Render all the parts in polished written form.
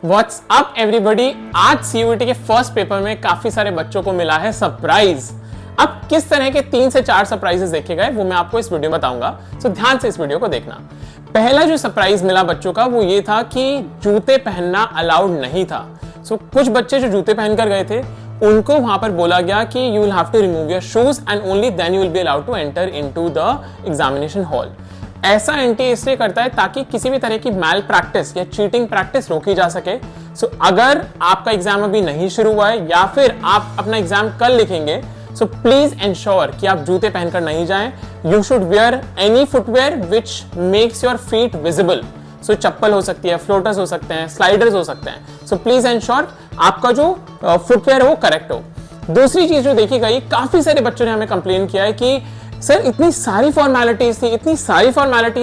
What's up everybody. आज CUET के first paper में काफी सारे बच्चों को मिला है सरप्राइज। अब किस तरह के 3 से 4 सरप्राइजेस देखे गए वो मैं आपको इस वीडियो में बताऊंगा, सो ध्यान से इस वीडियो को देखना। पहला जो सरप्राइज मिला बच्चों का वो ये था कि जूते पहनना अलाउड नहीं था। सो कुछ बच्चे जो जूते पहनकर गए थे उनको वहां पर बोला गया कि you will have to remove your shoes and only then you will be allowed to enter into the examination hall. ऐसा एंटी इसलिए करता है ताकि किसी भी तरह की मैल प्रैक्टिस या चीटिंग प्रैक्टिस रोकी जा सके। सो अगर आपका एग्जाम अभी नहीं शुरू हुआ है या फिर आप अपना एग्जाम कल लिखेंगे, सो प्लीज एंश्योर कि आप जूते पहनकर नहीं जाएं। You should wear any footwear which makes your feet visible. So चप्पल हो सकती है, फ्लोटर्स हो सकते हैं, स्लाइडर्स हो सकते हैं। सो प्लीज एंश्योर आपका जो फुटवेयर है वो करेक्ट हो। दूसरी चीज जो देखी गई, काफी सारे बच्चों ने हमें कंप्लेन किया है कि सर इतनी सारी फॉर्मेलिटीज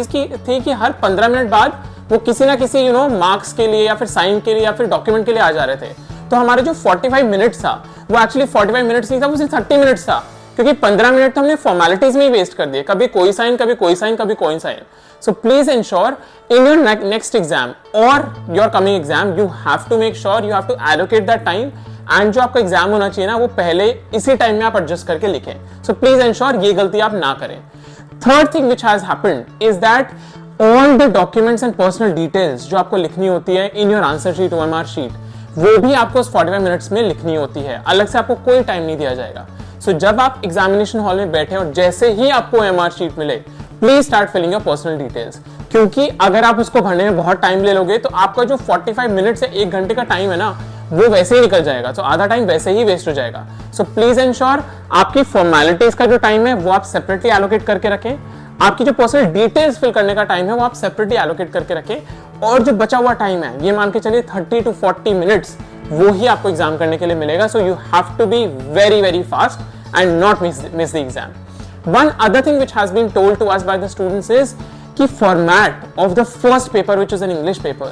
थी कि हर 15 मिनट बाद वो किसी ना किसी मार्क्स के लिए या फिर साइन के लिए या फिर डॉक्यूमेंट के लिए आ जा रहे थे। तो हमारे जो 45 मिनट्स था वो एक्चुअली 45 मिनट्स नहीं था, वो सिर्फ 30 मिनट्स था, क्योंकि 15 मिनट तो हमने फॉर्मेलिटीज में ही वेस्ट कर दिए। कभी कोई साइन, कभी कोई साइन, कभी कोई sign. So please ensure in your next exam or your coming exam you have to make sure you have to allocate that time and जो आपका एग्जाम होना चाहिए ना वो पहले इसी टाइम में आप एडजस्ट करके लिखें। So please ensure ये गलती आप ना करें। Third thing which has happened is that all the documents and personal details जो आपको लिखनी होती है in your answer sheet OMR sheet वो भी आपको उस 45 मिनट्स में लिखनी होती है। अलग से आपको कोई टाइम नहीं दिया जाएगा। So जब आप एग्जामिनेशन हॉल में बैठे और जैसे ही आपको OMR शीट मिले please start filling your personal details, क्योंकि अगर आप उसको भरने में बहुत टाइम ले लोगे तो आपका जो 45 मिनट से 1 घंटे का टाइम है ना वो वैसे ही निकल जाएगा। तो आधा टाइम वैसे ही वेस्ट हो जाएगा। सो प्लीज एंश्योर आपकी फॉर्मेलिटीज का जो टाइम है वो आप सेपरेटली एलोकेट करके रखें। आपकी जो पर्सनल डिटेल्स फिल करने का टाइम है वो आप सेपरेटली एलोकेट करके रखें। और जो बचा हुआ टाइम है ये मान के चलिए 30 to 40 मिनट्स वो ही आपको एग्जाम करने के लिए मिलेगा। So you have to be very very fast and not miss the exam. One other thing which has been told to us by the students is कि format of the first paper which is an English paper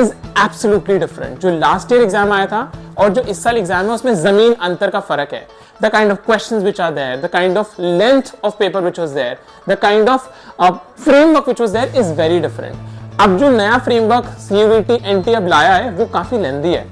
is absolutely different। जो last year exam आया था और जो इस साल exam है उसमें जमीन अंतर का फर्क है। The kind of questions which are there, the kind of length of paper which was there, the kind of framework which was there is very different। अब जो नया framework CUET NT अब लाया है वो काफी लेंदी है।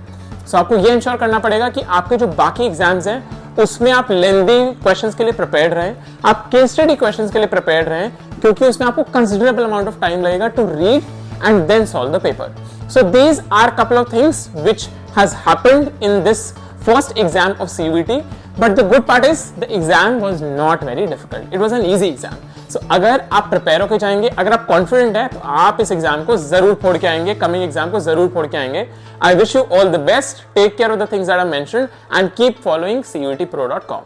So आपको ये इंश्योर करना पड़ेगा कि आपके जो बाकी एग्जाम्स हैं उसमें आप लेंदी क्वेश्चंस के लिए प्रिपेयर्ड रहें, आप केस स्टडी क्वेश्चंस के लिए प्रिपेयर्ड रहें, क्योंकि उसमें आपको कंसिडरेबल अमाउंट ऑफ टाइम लगेगा to read and then solve the paper. So these are couple of things which has happened in this first exam of CUET, but the good part is the exam was not very difficult, it was an easy exam. So अगर आप prepare होकर जाएंगे, अगर आप confident है तो आप इस एग्जाम को जरूर फोड़ के आएंगे, कमिंग एग्जाम को जरूर फोड़ के आएंगे। I wish you all the best, take care of the things that I mentioned and keep following CUETpro.com।